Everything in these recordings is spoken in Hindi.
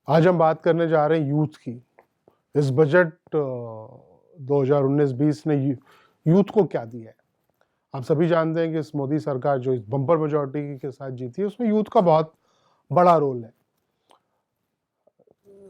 आज हम बात करने जा रहे हैं यूथ की। इस बजट 2019-20 ने यूथ को क्या दिया है। आप सभी जानते हैं कि इस मोदी सरकार जो इस बम्पर मेजोरिटी के साथ जीती है उसमें यूथ का बहुत बड़ा रोल है।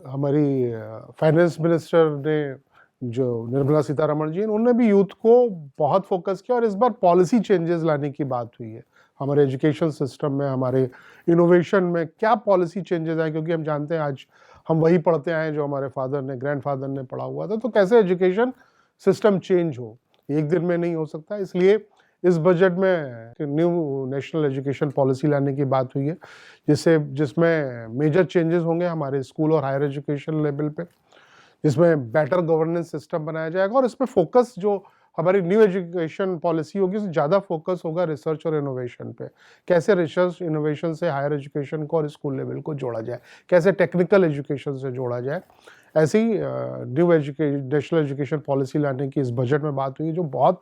हमारी फाइनेंस मिनिस्टर ने जो निर्मला सीतारमण जी उन्होंने भी यूथ को बहुत फोकस किया और इस बार पॉलिसी चेंजेस लाने की बात हुई है। हमारे एजुकेशन सिस्टम में, हमारे इनोवेशन में क्या पॉलिसी चेंजेस आए, क्योंकि हम जानते हैं आज हम वही पढ़ते आए जो हमारे फादर ने, ग्रैंडफादर ने पढ़ा हुआ था। तो कैसे एजुकेशन सिस्टम चेंज हो, एक दिन में नहीं हो सकता। इसलिए इस बजट में न्यू नेशनल एजुकेशन पॉलिसी लाने की बात हुई है, जिसमें मेजर चेंजेस होंगे हमारे स्कूल और हायर एजुकेशन लेवल पे, जिसमें बेटर गवर्नेंस सिस्टम बनाया जाएगा और इसमें फोकस जो हमारी न्यू एजुकेशन पॉलिसी होगी उसमें ज़्यादा फोकस होगा रिसर्च और इनोवेशन पे। कैसे रिसर्च इनोवेशन से हायर एजुकेशन को और स्कूल लेवल को जोड़ा जाए, कैसे टेक्निकल एजुकेशन से जोड़ा जाए, ऐसी न्यू नेशनल एजुकेशन पॉलिसी लाने की इस बजट में बात हुई है, जो बहुत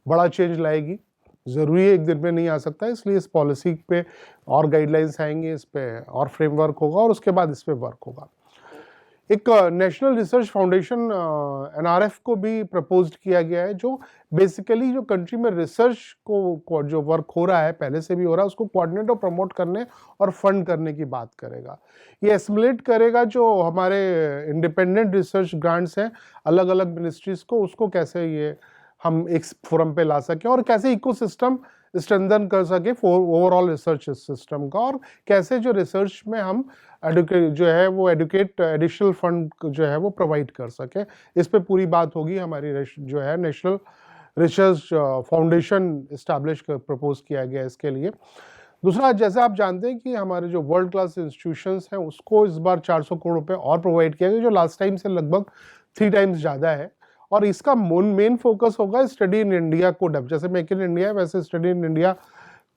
बड़ा चेंज लाएगी। ज़रूरी है एक दिन में नहीं आ सकता, इसलिए इस पॉलिसी पे और गाइडलाइंस आएंगे, इस पे और फ्रेमवर्क होगा और उसके बाद इस पे वर्क होगा। एक नेशनल रिसर्च फाउंडेशन एनआरएफ को भी प्रपोज्ड किया गया है, जो बेसिकली जो कंट्री में रिसर्च को जो वर्क हो रहा है, पहले से भी हो रहा है, उसको कोऑर्डिनेट और प्रमोट करने और फंड करने की बात करेगा। ये एस्टिमेट करेगा जो हमारे इंडिपेंडेंट रिसर्च ग्रांट्स हैं अलग अलग मिनिस्ट्रीज को, उसको कैसे ये हम एक फोरम पे ला सकें और कैसे इकोसिस्टम स्ट्रेंथन कर सके ओवरऑल रिसर्च सिस्टम का, और कैसे जो रिसर्च में हम एडुकेट एडिशनल फंड जो है वो प्रोवाइड कर सके। इस पे पूरी बात होगी। हमारी जो है national research foundation establish propose किया गया इसके लिए। दूसरा, जैसे आप जानते हैं कि हमारे जो वर्ल्ड क्लास इंस्टीट्यूशंस हैं उसको इस बार 400 करोड़ रुपए और प्रोवाइड किया गया, जो लास्ट टाइम से लगभग 3 टाइम्स ज़्यादा है। और इसका मेन फोकस होगा स्टडी इन इंडिया को जैसे मेक इन इंडिया है वैसे स्टडी इन इंडिया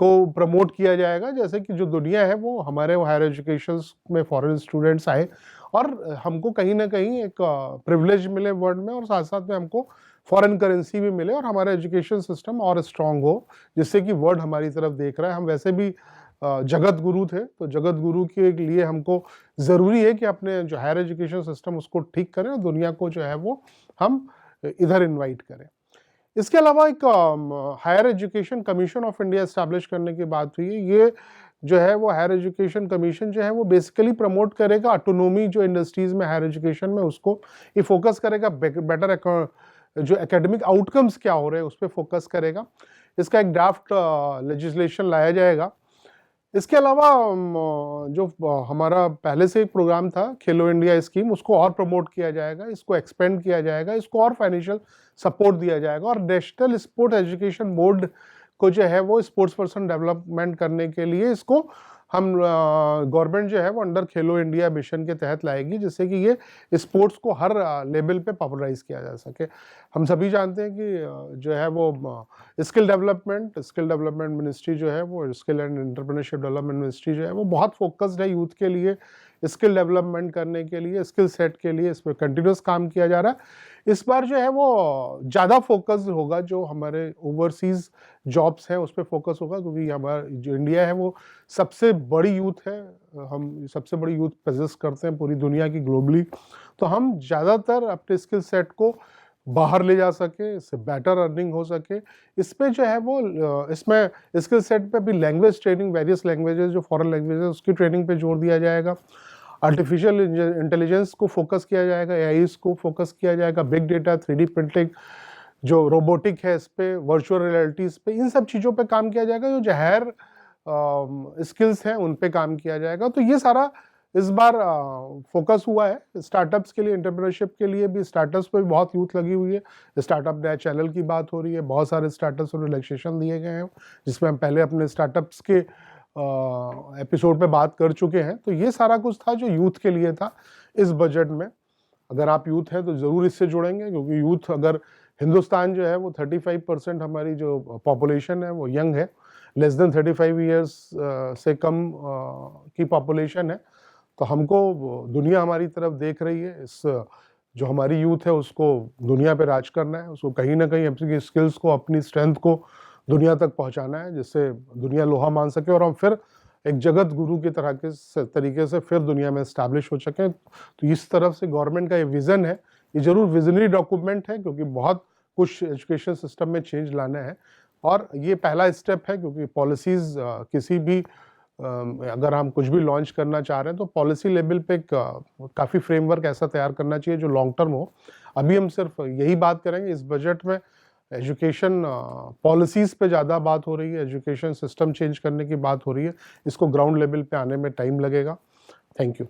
को प्रमोट किया जाएगा। जैसे कि जो दुनिया है वो हमारे हायर एजुकेशन में फॉरेन स्टूडेंट्स आए और हमको कहीं ना कहीं एक प्रिविलेज मिले वर्ल्ड में, और साथ साथ में हमको फॉरेन करेंसी भी मिले और हमारा एजुकेशन सिस्टम और स्ट्रांग हो, जिससे कि वर्ल्ड हमारी तरफ देख रहा है। हम वैसे भी जगत गुरु थे, तो जगत गुरु के लिए हमको ज़रूरी है कि अपने जो हायर एजुकेशन सिस्टम उसको ठीक करें और दुनिया को जो है वो हम इधर इनवाइट करें। इसके अलावा एक higher education commission of India establish करने की बात हुई है। ये जो है वो हायर एजुकेशन कमीशन जो है वो बेसिकली प्रमोट करेगा ऑटोनोमी जो इंडस्ट्रीज में हायर एजुकेशन में, उसको ये फोकस करेगा बेटर जो एकेडमिक आउटकम्स क्या हो रहे हैं उस पर फोकस करेगा। इसका एक ड्राफ्ट लेजिस्लेशन लाया जाएगा। इसके अलावा जो हमारा पहले से एक प्रोग्राम था खेलो इंडिया स्कीम, उसको और प्रमोट किया जाएगा, इसको एक्सपेंड किया जाएगा, इसको और फाइनेंशियल सपोर्ट दिया जाएगा। और नेशनल स्पोर्ट्स एजुकेशन बोर्ड को जो है वो स्पोर्ट्स पर्सन डेवलपमेंट करने के लिए इसको हम गवर्नमेंट जो है वो अंडर खेलो इंडिया मिशन के तहत लाएगी, जिससे कि ये स्पोर्ट्स को हर लेवल पे पॉपुलराइज किया जा सके। हम सभी जानते हैं कि जो है वो स्किल डेवलपमेंट मिनिस्ट्री जो है वो skill and entrepreneurship development ministry जो है वो बहुत फोकस्ड है यूथ के लिए, स्किल डेवलपमेंट करने के लिए, स्किल सेट के लिए। इस पर कंटिन्यूस काम किया जा रहा है। इस बार जो है वो ज़्यादा फोकस होगा जो हमारे ओवरसीज जॉब्स हैं उस पर फोकस होगा, क्योंकि हमारा जो इंडिया है वो सबसे बड़ी यूथ है, हम सबसे बड़ी यूथ पोजेस करते हैं पूरी दुनिया की ग्लोबली। तो हम ज़्यादातर अपने स्किल सेट को बाहर ले जा सके, इससे बेटर अर्निंग हो सके। इस पे जो है वो इसमें स्किल सेट पे भी लैंग्वेज ट्रेनिंग, वेरियस लैंग्वेजेस जो फॉरेन लैंग्वेजेस उसकी ट्रेनिंग पे जोर दिया जाएगा। आर्टिफिशियल इंटेलिजेंस को फोकस किया जाएगा, एआई को फोकस किया जाएगा, बिग डेटा, 3D प्रिंटिंग, जो रोबोटिक है इस पे, वर्चुअल रियलिटीज़ पे, इन सब चीज़ों पे काम किया जाएगा। जो हायर स्किल्स हैं उन पे काम किया जाएगा। तो ये सारा इस बार फोकस हुआ है स्टार्टअप्स के लिए, एंटरप्रेन्योरशिप के लिए भी। स्टार्टअप्स पे भी बहुत यूथ लगी हुई है। स्टार्टअप नया चैनल की बात हो रही है, बहुत सारे स्टार्टअप्स को रिलैक्सेशन दिए गए हैं, जिसमें हम पहले अपने स्टार्टअप्स के एपिसोड पे बात कर चुके हैं। तो ये सारा कुछ था जो यूथ के लिए था इस बजट में। अगर आप यूथ हैं तो ज़रूर इससे जुड़ेंगे, क्योंकि यूथ, अगर हिंदुस्तान जो है वो 35% हमारी जो पॉपुलेशन है वो यंग है, लेस देन 35 ईयर्स से कम की पॉपुलेशन है। तो हमको दुनिया हमारी तरफ देख रही है। इस जो हमारी यूथ है उसको दुनिया पे राज करना है, उसको कहीं ना कहीं अपनी स्किल्स को, अपनी स्ट्रेंथ को दुनिया तक पहुंचाना है, जिससे दुनिया लोहा मान सके और हम फिर एक जगत गुरु की तरह के तरीके से फिर दुनिया में इस्टेब्लिश हो सकें। तो इस तरफ से गवर्नमेंट का ये विज़न है, ये ज़रूर विजनरी डॉक्यूमेंट है क्योंकि बहुत कुछ एजुकेशन सिस्टम में चेंज लाना है और ये पहला स्टेप है क्योंकि पॉलिसीज़ किसी भी अगर हम कुछ भी लॉन्च करना चाह रहे हैं तो पॉलिसी लेवल पे काफ़ी फ्रेमवर्क ऐसा तैयार करना चाहिए जो लॉन्ग टर्म हो। अभी हम सिर्फ यही बात करेंगे, इस बजट में एजुकेशन पॉलिसीज़ पे ज़्यादा बात हो रही है, एजुकेशन सिस्टम चेंज करने की बात हो रही है, इसको ग्राउंड लेवल पे आने में टाइम लगेगा। Thank you.